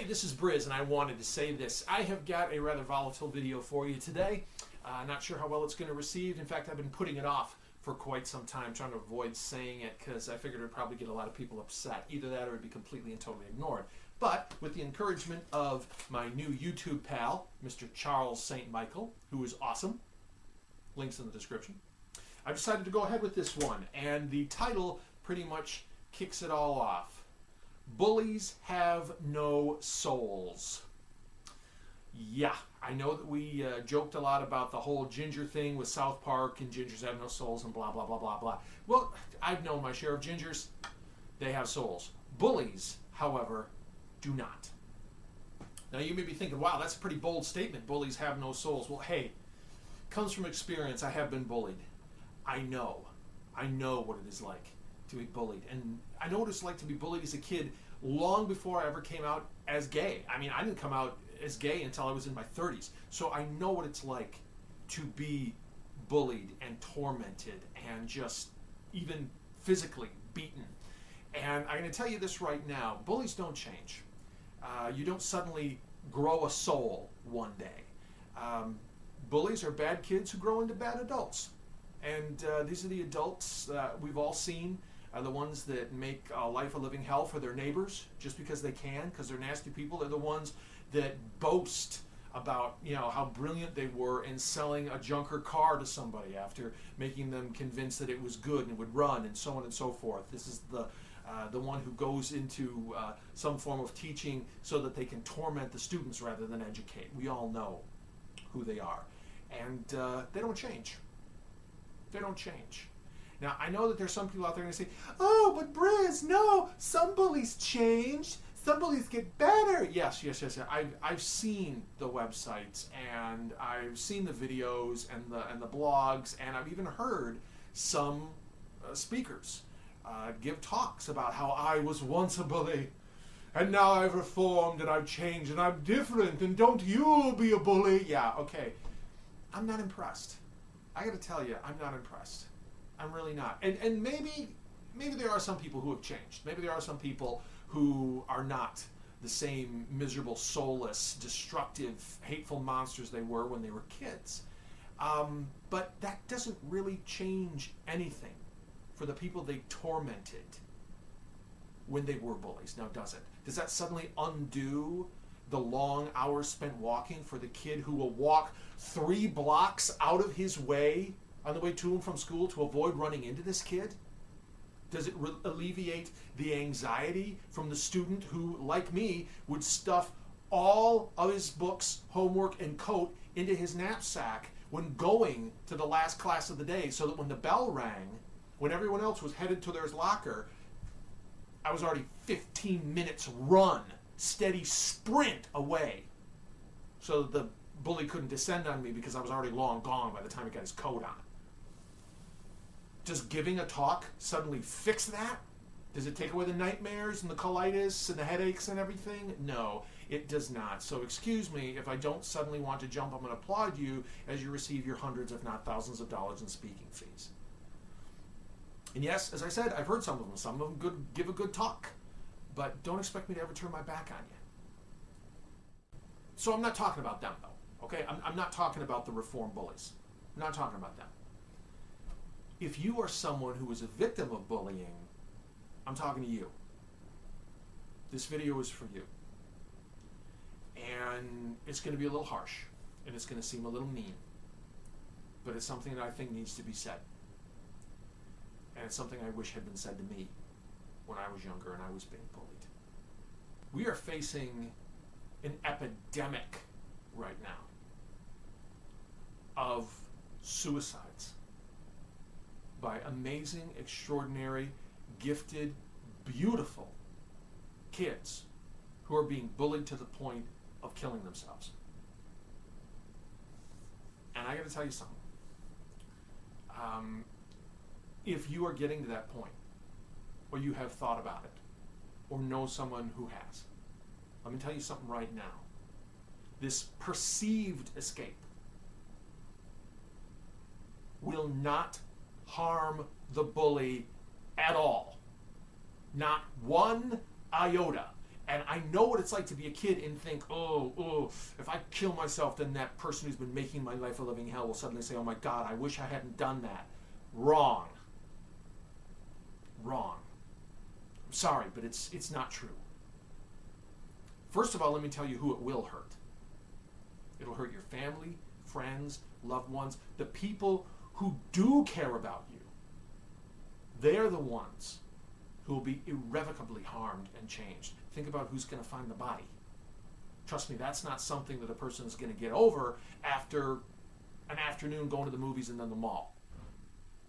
Hey, this is Briz, and I wanted to say this. I have got a rather volatile video for you today. Not sure how well it's going to receive. In fact, I've been putting it off for quite some time, trying to avoid saying it because I figured it would probably get a lot of people upset. Either that or it would be completely and totally ignored. But with the encouragement of my new YouTube pal, Mr. Charles St.Michael, who is awesome, links in the description, I've decided to go ahead with this one. And the title pretty much kicks it all off. Bullies have no souls. Yeah, I know that we joked a lot about the whole ginger thing with South Park and gingers have no souls and blah, blah, blah, blah, blah. Well, I've known my share of gingers. They have souls. Bullies, however, do not. Now, you may be thinking, wow, that's a pretty bold statement. Bullies have no souls. Well, hey, comes from experience. I have been bullied. I know what it is like to be bullied. And I know what it's like to be bullied as a kid long before I ever came out as gay. I mean, I didn't come out as gay until I was in my 30s. So I know what it's like to be bullied and tormented and just even physically beaten. And I'm going to tell you this right now. Bullies don't change. You don't suddenly grow a soul one day. Bullies are bad kids who grow into bad adults. And these are the adults we've all seen, the ones that make life a living hell for their neighbors just because they can, because they're nasty people. They're the ones that boast about, how brilliant they were in selling a junker car to somebody after making them convinced that it was good and would run, and so on and so forth. This is the one who goes into some form of teaching so that they can torment the students rather than educate. We all know who they are. And they don't change. They don't change. Now, I know that there's some people out there going to say, oh, but Briz, no, some bullies change. Some bullies get better. Yes. I've seen the websites, and I've seen the videos and the blogs, and I've even heard some speakers give talks about how I was once a bully, and now I've reformed, and I've changed, and I'm different, and don't you be a bully. Yeah, okay. I'm not impressed. I got to tell you, I'm not impressed. I'm really not. And maybe there are some people who have changed. Maybe there are some people who are not the same miserable, soulless, destructive, hateful monsters they were when they were kids. But that doesn't really change anything for the people they tormented when they were bullies. Now, does it? Does that suddenly undo the long hours spent walking for the kid who will walk 3 blocks out of his way on the way to and from school to avoid running into this kid? Does it alleviate the anxiety from the student who, like me, would stuff all of his books, homework, and coat into his knapsack when going to the last class of the day, so that when the bell rang, when everyone else was headed to their locker, I was already 15 minutes run, steady sprint away, so that the bully couldn't descend on me because I was already long gone by the time he got his coat on. Does giving a talk suddenly fix that? Does it take away the nightmares and the colitis and the headaches and everything? No, it does not. So excuse me if I don't suddenly want to jump up and applaud you as you receive your hundreds, if not thousands of dollars in speaking fees. And yes, as I said, I've heard some of them. Some of them give a good talk. But don't expect me to ever turn my back on you. So I'm not talking about them, though. Okay? I'm not talking about the reformed bullies. I'm not talking about them. If you are someone who is a victim of bullying, I'm talking to you. This video is for you. And it's going to be a little harsh. And it's going to seem a little mean. But it's something that I think needs to be said. And it's something I wish had been said to me when I was younger and I was being bullied. We are facing an epidemic right now of suicides by amazing, extraordinary, gifted, beautiful kids who are being bullied to the point of killing themselves. And I got to tell you something. If you are getting to that point, or you have thought about it, or know someone who has, let me tell you something right now. This perceived escape will not harm the bully at all. Not one iota. And I know what it's like to be a kid and think, oh, if I kill myself, then that person who's been making my life a living hell will suddenly say, oh my God, I wish I hadn't done that. Wrong. Wrong. I'm sorry, but it's not true. First of all, let me tell you who it will hurt. It'll hurt your family, friends, loved ones, the people who do care about you. They're the ones who will be irrevocably harmed and changed. Think about who's going to find the body. Trust me, that's not something that a person is going to get over after an afternoon going to the movies and then the mall.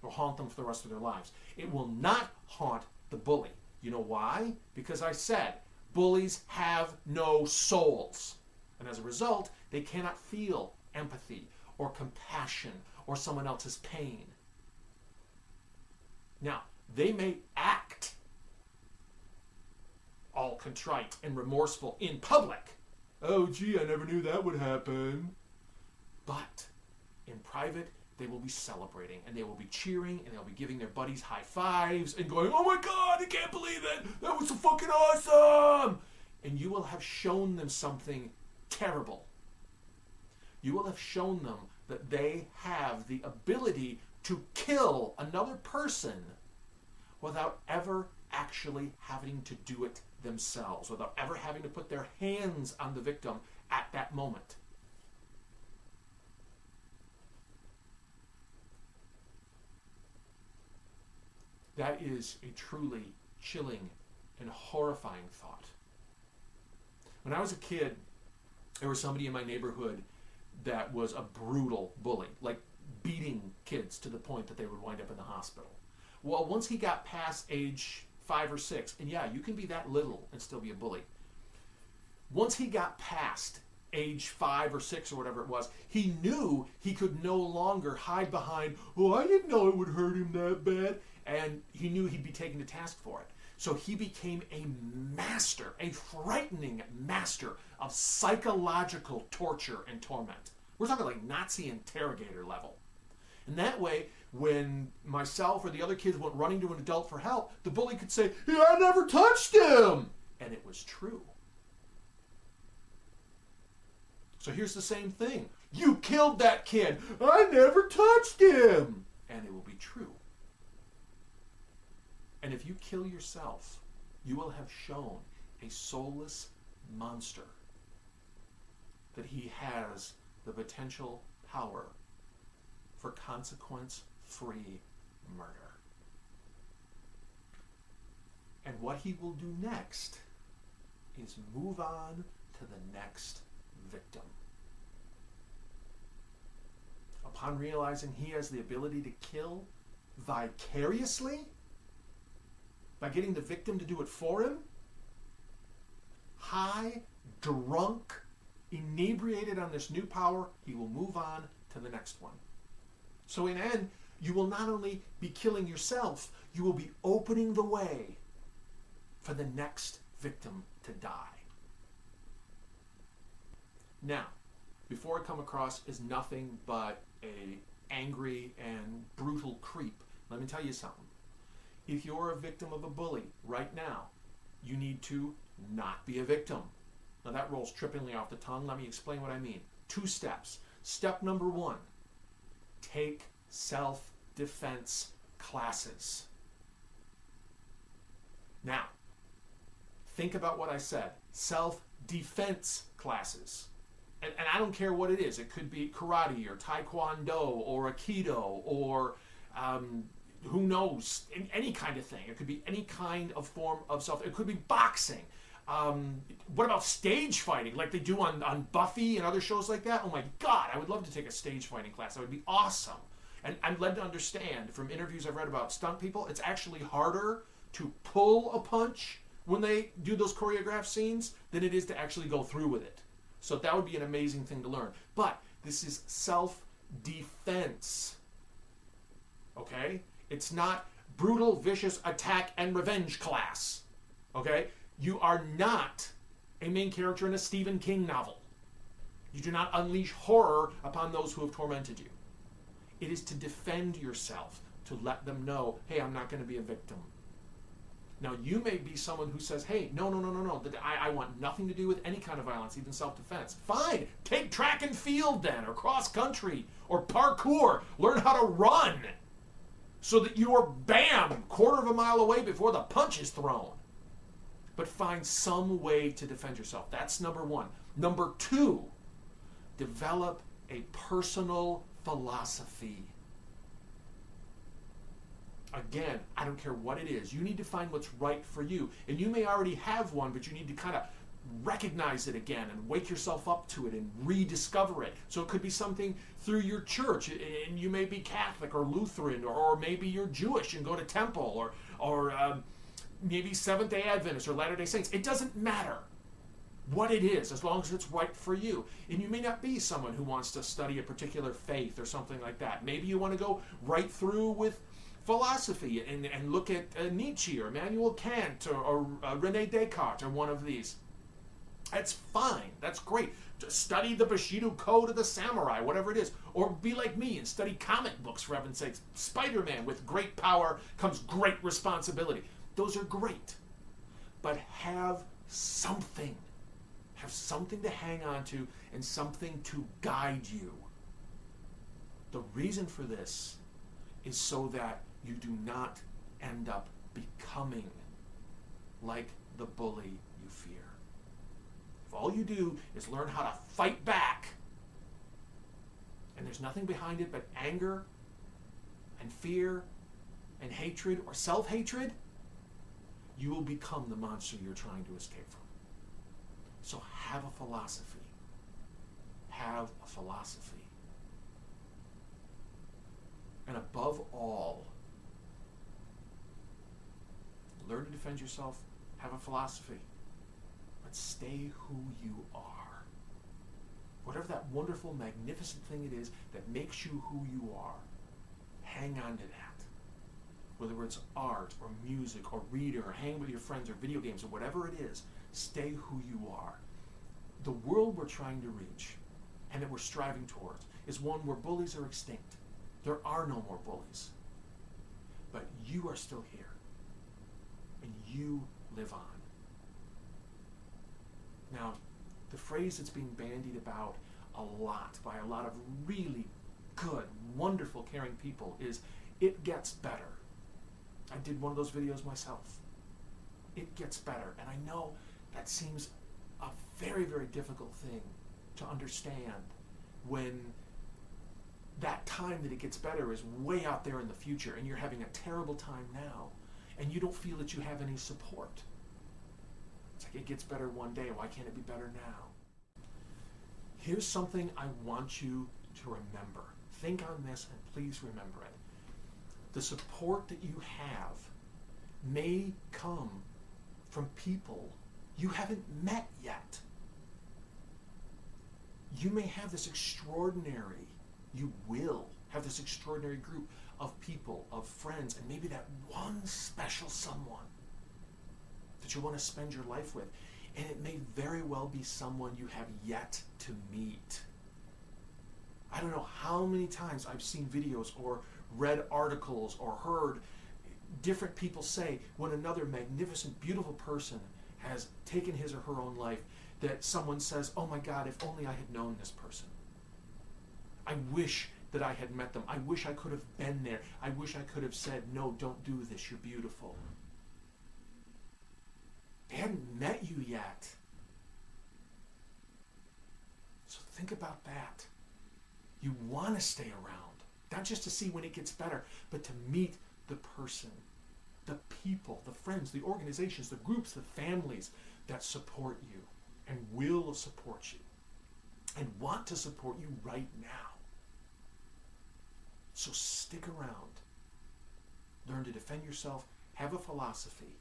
It'll haunt them for the rest of their lives. It will not haunt the bully. You know why? Because I said, bullies have no souls. And as a result, they cannot feel empathy or compassion or someone else's pain. Now, they may act all contrite and remorseful in public. Oh, gee, I never knew that would happen. But in private, they will be celebrating, and they will be cheering, and they'll be giving their buddies high fives and going, oh my God, I can't believe it. That was so fucking awesome. And you will have shown them something terrible. You will have shown them that they have the ability to kill another person without ever actually having to do it themselves, without ever having to put their hands on the victim at that moment. That is a truly chilling and horrifying thought. When I was a kid, there was somebody in my neighborhood that was a brutal bully, like beating kids to the point that they would wind up in the hospital. Well, once he got past age 5 or 6, and yeah, you can be that little and still be a bully. Once he got past age 5 or 6 or whatever it was, he knew he could no longer hide behind, oh, I didn't know it would hurt him that bad. And he knew he'd be taken to task for it. So he became a master, a frightening master of psychological torture and torment. We're talking like Nazi interrogator level. And that way, when myself or the other kids went running to an adult for help, the bully could say, yeah, I never touched him. And it was true. So here's the same thing. You killed that kid. I never touched him. And it will be true. And if you kill yourself, you will have shown a soulless monster that he has the potential power for consequence-free murder. And what he will do next is move on to the next victim. Upon realizing he has the ability to kill vicariously, by getting the victim to do it for him, high, drunk, inebriated on this new power, he will move on to the next one. So in end, you will not only be killing yourself, you will be opening the way for the next victim to die. Now, before I come across as nothing but an angry and brutal creep, let me tell you something. If you're a victim of a bully right now, you need to not be a victim. Now that rolls trippingly off the tongue. Let me explain what I mean. 2 steps. Step number 1, take self-defense classes. Now, think about what I said. Self-defense classes. And I don't care what it is. It could be karate or taekwondo or aikido or who knows, any kind of thing. It could be any kind of form of self. It could be boxing. What about stage fighting, like they do on Buffy and other shows like that? Oh my God, I would love to take a stage fighting class. That would be awesome. And I'm led to understand from interviews I've read about stunt people, it's actually harder to pull a punch when they do those choreographed scenes than it is to actually go through with it. So that would be an amazing thing to learn. But this is self-defense. Okay? It's not brutal, vicious attack and revenge class. Okay? You are not a main character in a Stephen King novel. You do not unleash horror upon those who have tormented you. It is to defend yourself, to let them know, hey, I'm not going to be a victim. Now, you may be someone who says, hey, no, no, no, no, no. I want nothing to do with any kind of violence, even self-defense. Fine. Take track and field then, or cross-country, or parkour. Learn how to run so that you're, bam, quarter of a mile away before the punch is thrown. But find some way to defend yourself. That's number one. Number two, develop a personal philosophy. Again, I don't care what it is. You need to find what's right for you. And you may already have one, but you need to kind of recognize it again and wake yourself up to it and rediscover it. So it could be something through your church, and you may be Catholic or Lutheran, or maybe you're Jewish and go to temple, or maybe Seventh-day Adventist or Latter-day Saints. It doesn't matter what it is, as long as it's right for you. And you may not be someone who wants to study a particular faith or something like that. Maybe you want to go right through with philosophy and look at Nietzsche or Immanuel Kant or Rene Descartes or one of these. That's fine. That's great. Just study the Bushido Code of the Samurai, whatever it is. Or be like me and study comic books, for heaven's sakes. Spider-Man, with great power comes great responsibility. Those are great. But have something. Have something to hang on to and something to guide you. The reason for this is so that you do not end up becoming like the bully you fear. If all you do is learn how to fight back, and there's nothing behind it but anger and fear and hatred or self-hatred, you will become the monster you're trying to escape from. So have a philosophy. Have a philosophy. And above all, learn to defend yourself, have a philosophy, but stay who you are. Whatever that wonderful, magnificent thing it is that makes you who you are, hang on to that. Whether it's art or music or reading or hanging with your friends or video games or whatever it is, stay who you are. The world we're trying to reach and that we're striving towards is one where bullies are extinct. There are no more bullies. But you are still here. And you live on. Now, the phrase that's being bandied about a lot by a lot of really good, wonderful, caring people is, it gets better. I did one of those videos myself. It gets better. And I know that seems a very, very difficult thing to understand when that time that it gets better is way out there in the future and you're having a terrible time now and you don't feel that you have any support. It's like, it gets better one day. Why can't it be better now? Here's something I want you to remember. Think on this and please remember it. The support that you have may come from people you haven't met yet. You may have this extraordinary, you will have this extraordinary group of people, of friends, and maybe that one special someone that you want to spend your life with. And it may very well be someone you have yet to meet. I don't know how many times I've seen videos or read articles or heard different people say when another magnificent, beautiful person has taken his or her own life, that someone says, oh my God, if only I had known this person. I wish that I had met them. I wish I could have been there. I wish I could have said, no, don't do this, you're beautiful. They hadn't met you yet. So think about that. You want to stay around, not just to see when it gets better, but to meet the person, the people, the friends, the organizations, the groups, the families that support you and will support you and want to support you right now. So stick around. Learn to defend yourself, have a philosophy,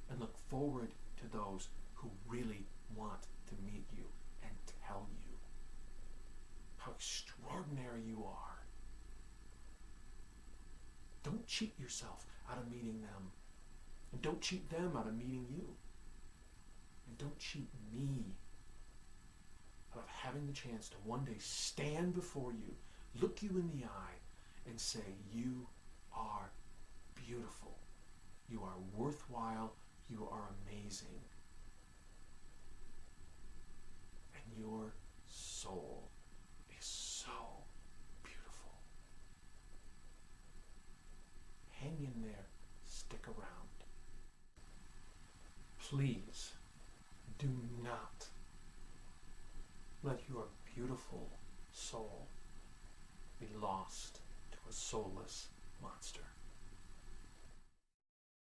and look forward to those who really want to meet you and tell you how extraordinary you are. Don't cheat yourself out of meeting them. And don't cheat them out of meeting you. And don't cheat me out of having the chance to one day stand before you, look you in the eye, and say, you are beautiful. You are worthwhile. You are amazing. And your soul is so beautiful. Hang in there. Stick around. Please do not let your beautiful soul be lost to a soulless monster.